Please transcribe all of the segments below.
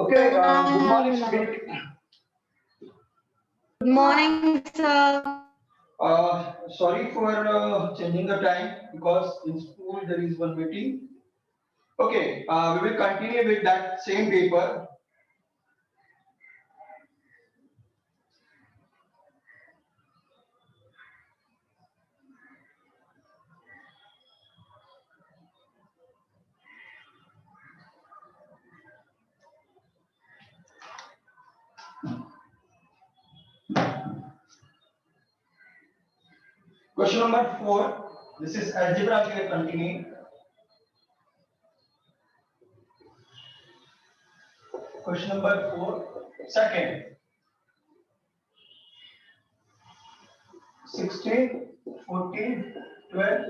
Okay, good morning, Hello. student. Good morning, sir. Sorry for changing the time because in school there is one meeting. Okay, we will continue with that same paper. Question number 4. This is algebra we will continue. Question number 4. Second. 16, 14, 12.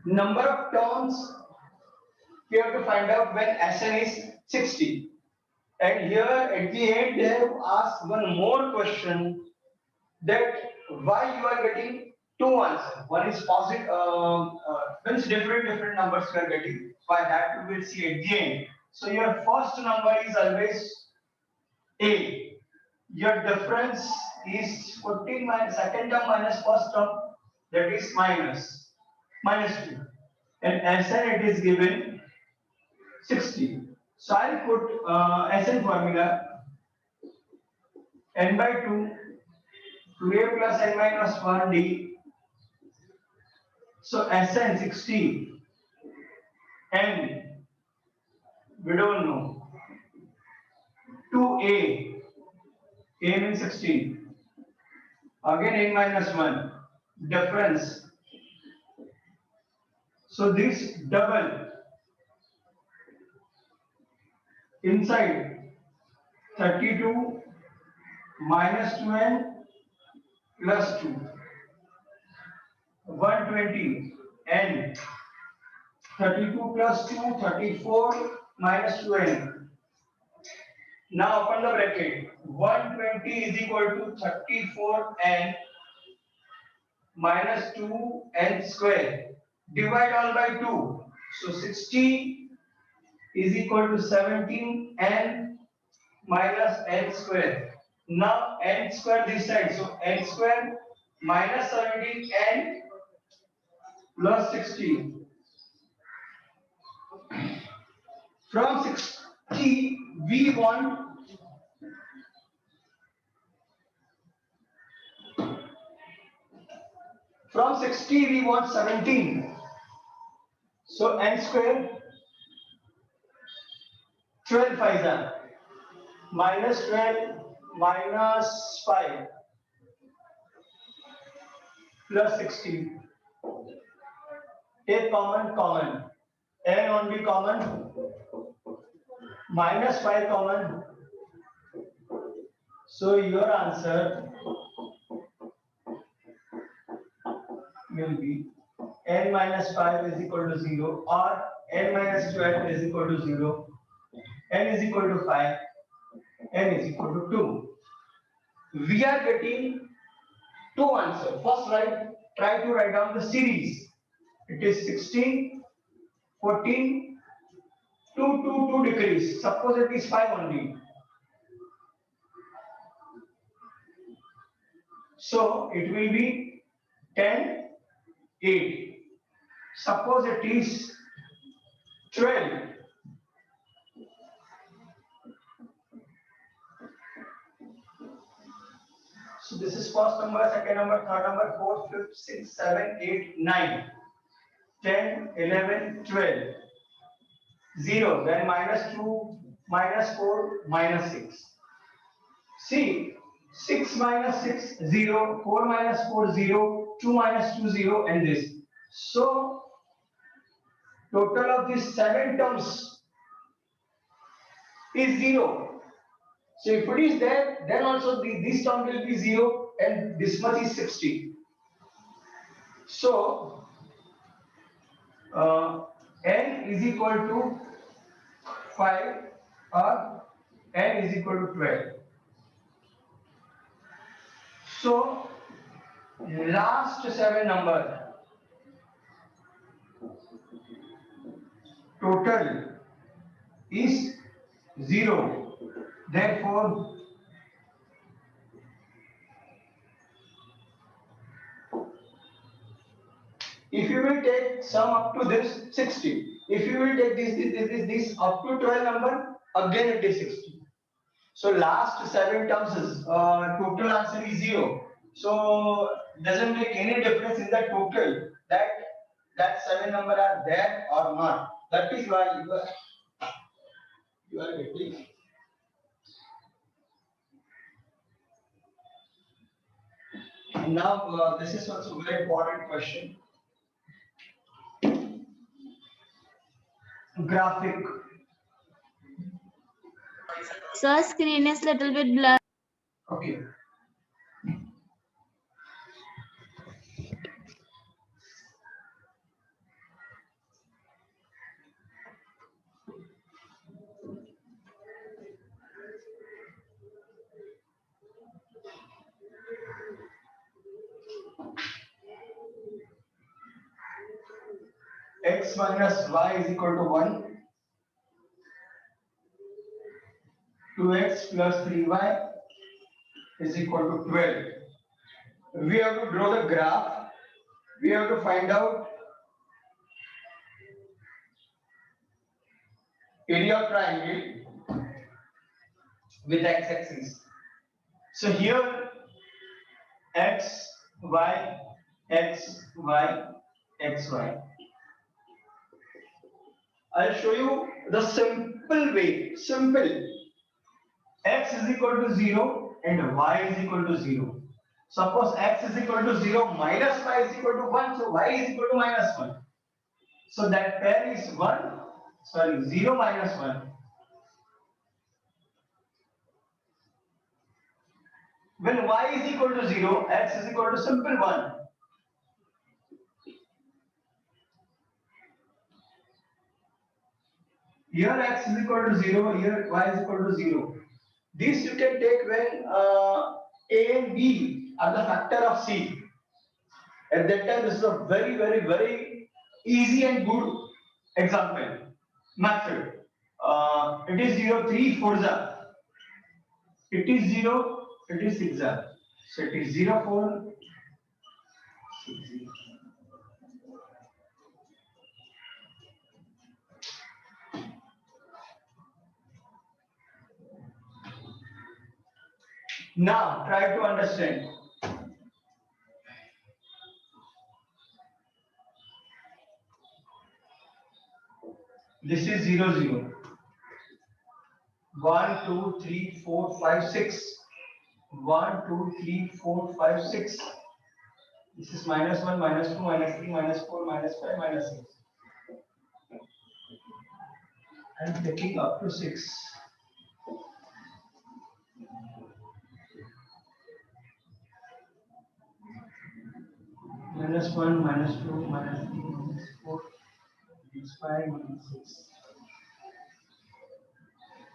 Number of terms we have to find out when Sn is 60. And here at the end they have asked one more question, that why you are getting two answers. One is positive, means different numbers you are getting. Why, that we will see at the end. So your first number is always A. Your difference is 14 minus second term minus first term, that is minus 2. And Sn it is given 60. So I'll put Sn formula n by 2 2a plus n minus 1 d. So Sn 60, n we don't know, 2a, a means 16, again n minus 1, difference. So this double inside 32 minus 2n plus 2, 120, n 32 plus 2, 34 minus 2n. Now open the bracket. 120 is equal to 34n minus 2n square. Divide all by 2. So 60 is equal to 17n minus n square. Now n square this side. So n square minus 17n plus 60. From 60 we want From 60 we want 17. So n square 12 5 minus 12 minus 5 plus 60. Take common. N only common. Minus 5 common. So your answer will be n minus 5 is equal to 0, or n minus 12 is equal to 0, n is equal to 5, n is equal to 2. We are getting two answers. First, try to write down the series. It is 16, 14, 2 decrease. Suppose it is 5 only. So it will be 10, 8. Suppose it is 12. So this is first number, second number, third number, fourth, fifth, sixth, 7, 8, 9, 10, 11, 12. 0, then minus 2, minus 4, minus 6. See, 6 minus 6, 0, 4 minus 4, 0, 2 minus 2, 0, and this. So, total of these 7 terms is 0. So, if it is there, then also this term will be 0 and this much is 60. So, n is equal to 5 or n is equal to 12. So last 7 number total is 0. Therefore, if you will take sum up to this 60, if you will take this up to 12 number, again it is 60. So last 7 terms is total answer is 0. So doesn't make any difference in the total that 7 number are there or not. That is why you are getting. Now this is also very important question. Graphic. Sir, screen is little bit blurred. Okay. X minus y is equal to 1. 2x plus 3y is equal to 12. We have to draw the graph. We have to find out area of triangle with x-axis. So here x, y, x, y, x, y. I'll show you the simple way. Simple. X is equal to 0 and y is equal to 0. Suppose x is equal to 0 minus y is equal to 1, so y is equal to minus 1. So that pair is 0 minus 1. When y is equal to 0, x is equal to simple 1. Here x is equal to 0, here y is equal to 0. This you can take when a and b are the factor of c. At that time, this is a very easy and good example method. It is 0, 3, 4 za. It is 0, it is 6 za. So it is 0, 4, 6, 0. Now try to understand. This is 0, 0. 1, 2, 3, 4, 5, 6. 1, 2, 3, 4, 5, 6. This is minus 1, minus 2, minus 3, minus 4, minus 5, minus 6. I am taking up to 6. Minus 1, minus 2, minus 3, minus 4, minus 5, minus 6.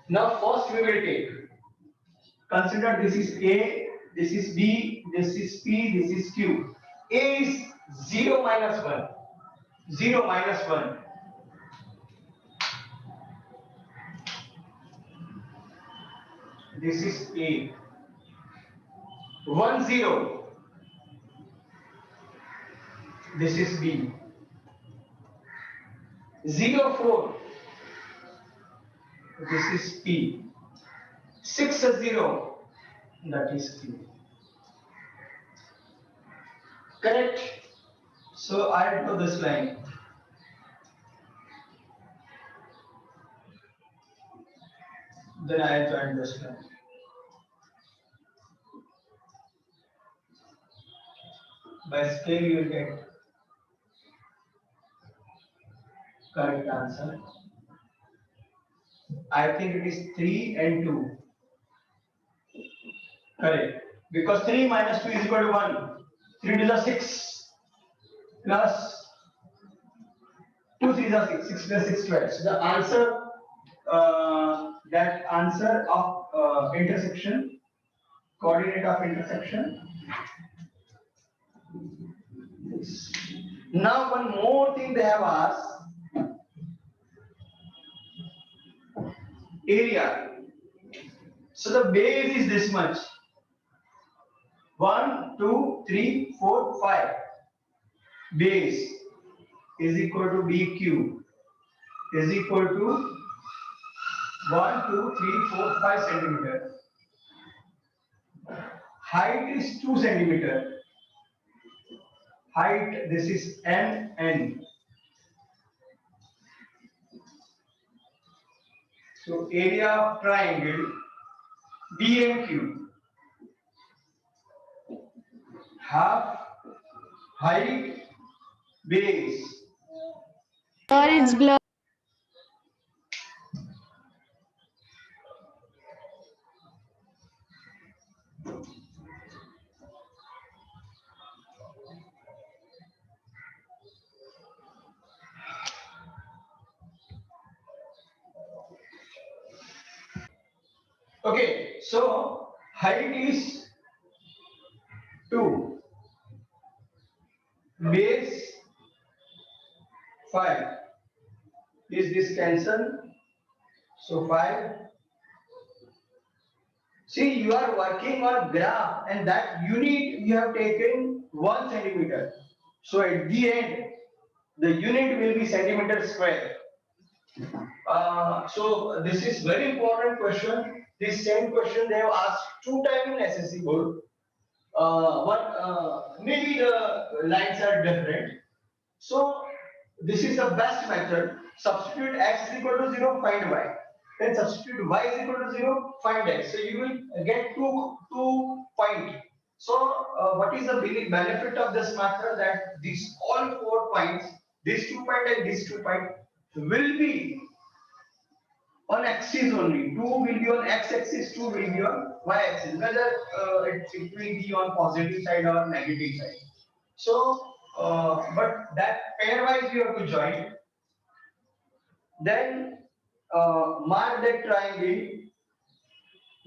Now first we will take. Consider this is A, this is B, this is P, this is Q. A is 0 minus 1. 0 minus 1. This is A. 1, 0. This is B. 0, 4. This is P. 6, 0. That is Q. Correct? So I draw this line. Then I join this line. By scale you will get correct answer. I think it is 3 and 2. Correct. Because 3 minus 2 is equal to 1. 3 to the 6 plus 2 3s are 6, 6 plus 6 12. So the answer, that answer of intersection, coordinate of intersection. Now one more thing they have asked, area. So the base is this much. 1, 2, 3, 4, 5. Base is equal to BQ is equal to 1, 2, 3, 4, 5 centimeter. Height is 2 centimeter. Height, this is MN. So area of triangle BMQ. Half height base. Sir, it's blur. Okay, so height is 2, base 5. Is this cancel? So 5. See, you are working on graph and that unit you have taken 1 centimeter. So at the end, the unit will be centimeter square. So this is very important question. This same question they have asked 2 times in SSC board. Maybe the lines are different. So this is the best method. Substitute x is equal to 0, find y. Then substitute y is equal to 0, find x. So you will get two point. So what is the benefit of this method? That these all 4 points, these 2 point and these 2 point will be on axis only. 2 will be on x-axis, 2 will be on y-axis. Whether it will be on positive side or negative side. So, but that pairwise you have to join. Then mark that triangle.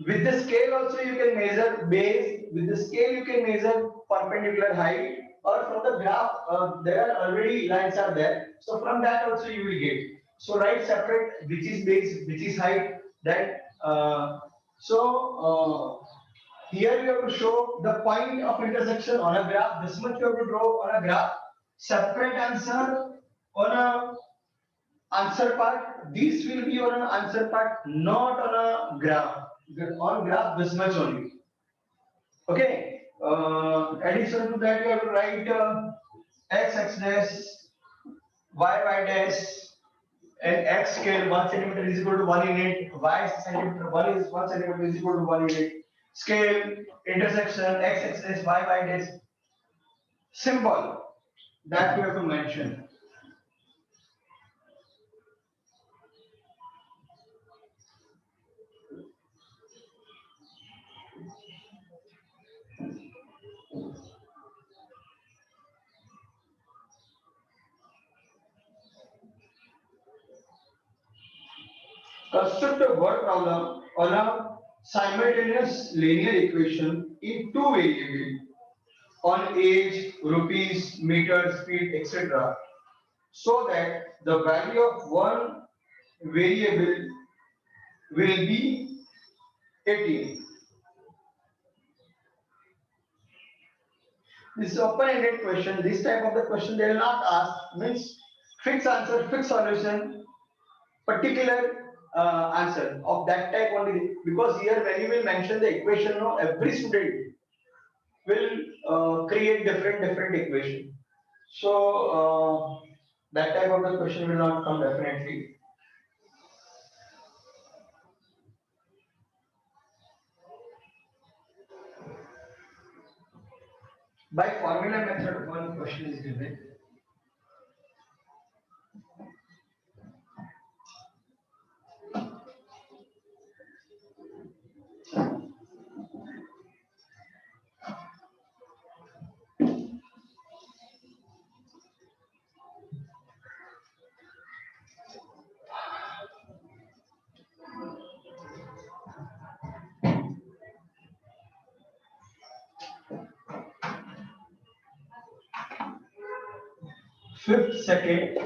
With the scale also you can measure base. With the scale you can measure perpendicular height. Or from the graph, there are already lines are there. So from that also you will get. So write separate which is base, which is height. Then here you have to show the point of intersection on a graph. This much you have to draw on a graph. Separate answer on a answer part. This will be on an answer part, not on a graph. On graph this much only. Okay. Addition to that, you have to write x dash, y dash, and x scale 1 centimeter is equal to 1 unit, y centimeter 1 centimeter is equal to 1 unit. Scale, intersection, x dash, y dash, symbol that you have to mention. Construct a word problem on a simultaneous linear equation in 2 variables on age, rupees, meter, speed, etc. so that the value of one variable will be 18. This is open-ended question. This type of the question they will not ask. Means fixed answer, fixed solution, particular answer of that type only. Because here when you will mention the equation, no, every student will create different equation. So that type of the question will not come definitely. By formula method, one question is given. fifth second.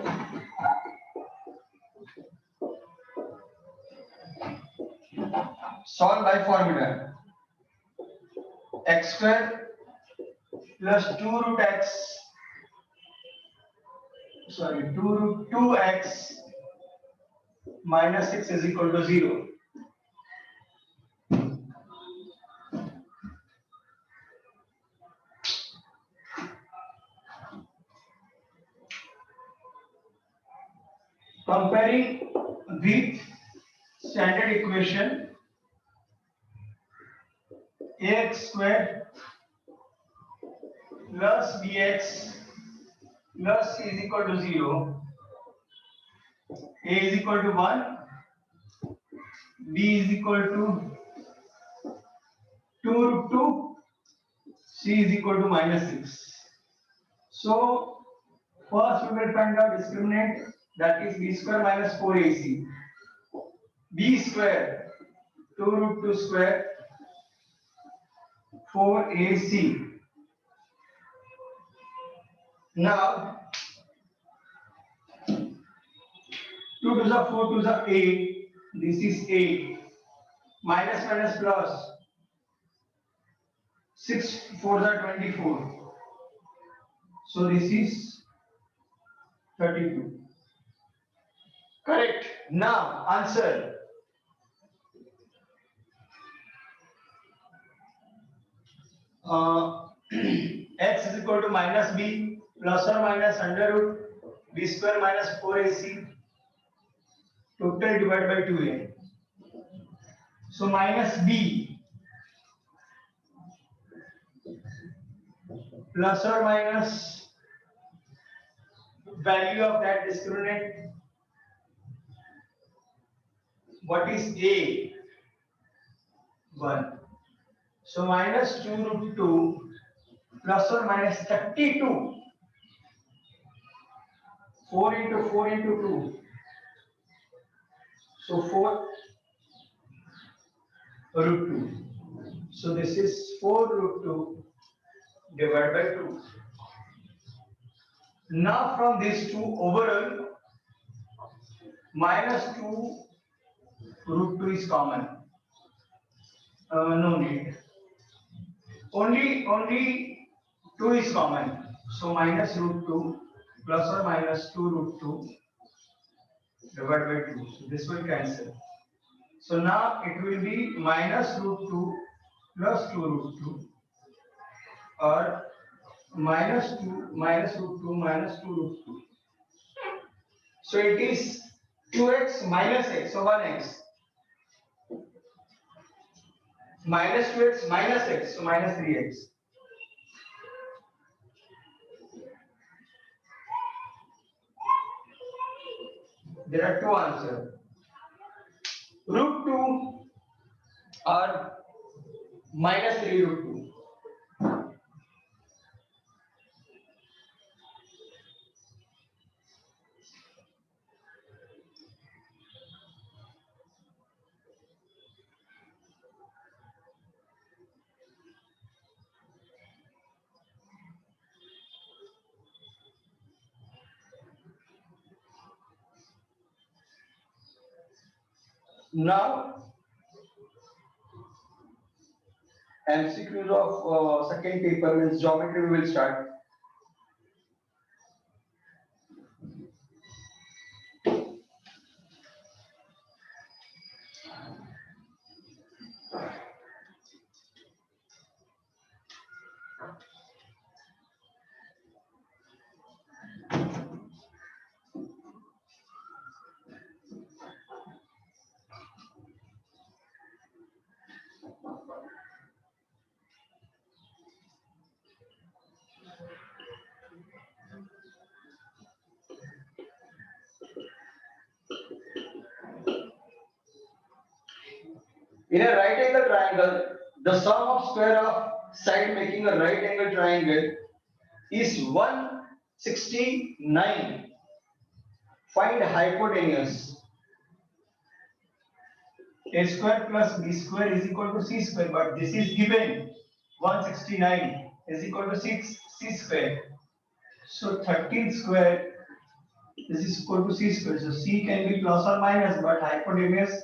Solve by formula. X square plus 2 root x, sorry, 2 root 2x minus 6 is equal to 0. Comparing the standard equation, ax square plus bx plus c is equal to 0, a is equal to 1, b is equal to 2 root 2, c is equal to minus 6. So first we will find out discriminant, that is b square minus 4ac. b square 2 root 2 square 4ac. Now 2 to the 4 to the 8, this is 8, minus minus plus 6 4 the 24, so this is 32. Correct. Now answer. X is equal to minus b plus or minus under root b square minus 4ac total divided by 2a. So minus b plus or minus value of that discriminant. What is a? 1. So minus 2 root 2 plus or minus 32. 4 into 4 into 2. So 4 root 2. So this is 4 root 2 divided by 2. Now from these two overall, minus 2 root 2 is common. No need. Only 2 is common. So minus root 2 plus or minus 2 root 2 divided by 2. So this will cancel. So now it will be minus root 2 plus 2 root 2 or minus 2 minus root 2 minus 2 root 2. So it is 2x minus x, so 1x. Minus 2x minus x, so minus 3x. There are two answers. Root 2 or minus 3 root 2. Now, MCQs of second paper means geometry we will start. In a right angle triangle, the sum of square of side making a right angle triangle is 169. Find hypotenuse. A square plus b square is equal to c square, but this is given 169 is equal to 6 c square. So 13 square, this is equal to c square. So c can be plus or minus, but hypotenuse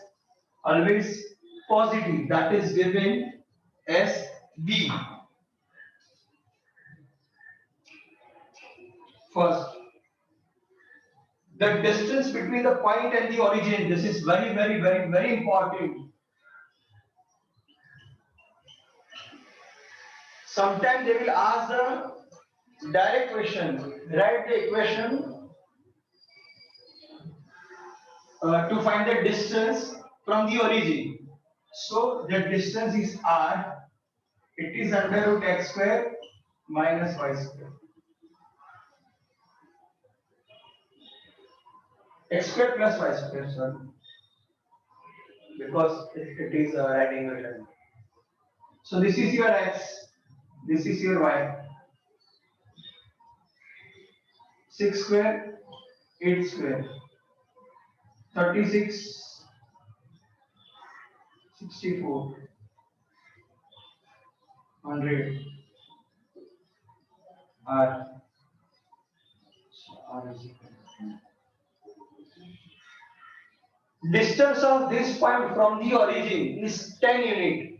always positive. That is given as b. First, the distance between the point and the origin. This is very important. Sometimes they will ask the direct question. Write the equation to find the distance from the origin. So the distance is r. It is under root x square minus y square. X square plus y square, sorry, because it is a right angle triangle. So this is your x, this is your y. 6 square, 8 square, 36, 64, 100, r. So r is equal to distance of this point from the origin is 10 unit.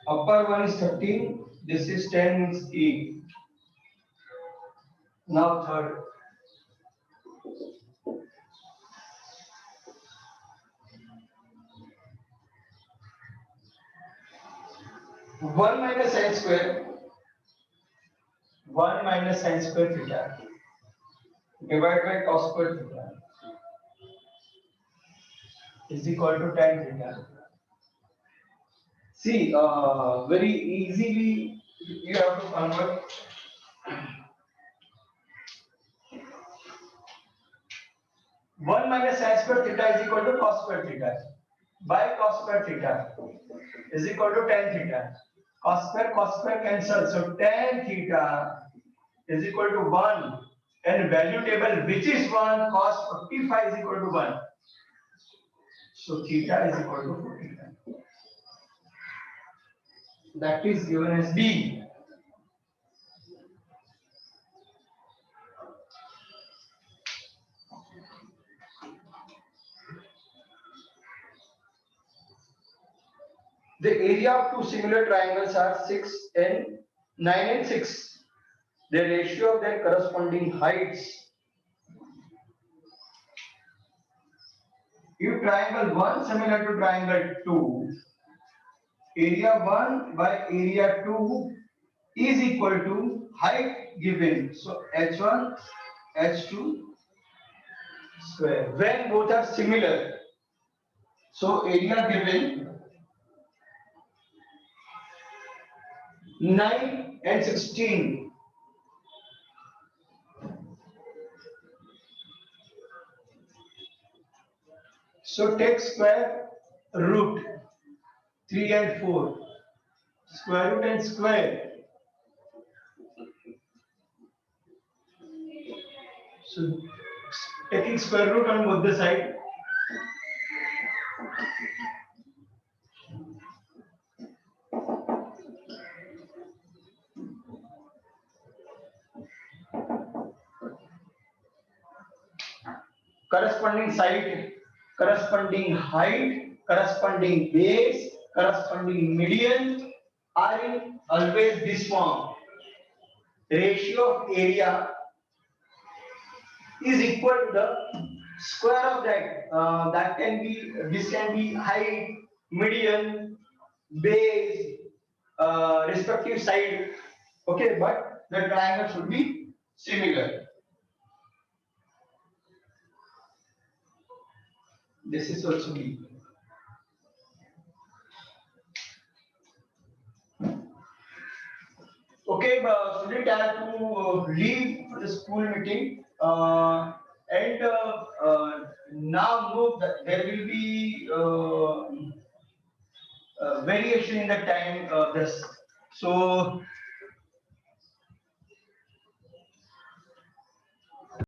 Upper one is 13, this is 10 means E. Now third. One minus sin square, 1 minus sin square theta divided by cos square theta is equal to tan theta. See, very easily you have to convert. One minus sin square theta is equal to cos square theta by cos square theta is equal to tan theta. Cos square cancel. So tan theta is equal to 1 and value table which is 1, cos 45 is equal to 1. So theta is equal to 45. That is given as B. The area of two similar triangles are 6 and 9 and 6. The ratio of their corresponding heights. If triangle 1 similar to triangle 2, area 1 by area 2 is equal to height given. So h1, h2 square. When both are similar, so area given 9 and 16. So take square root 3 and 4. Square root and square. So taking square root on both the side. Corresponding side, corresponding height, corresponding base, corresponding median are in always this form. Ratio of area is equal to the square of that. That can be, this can be height, median, base, respective side. Okay, but the triangle should be similar. This is also B. Okay, student, I have to leave for the school meeting. And now move. There will be variation in the time. This. So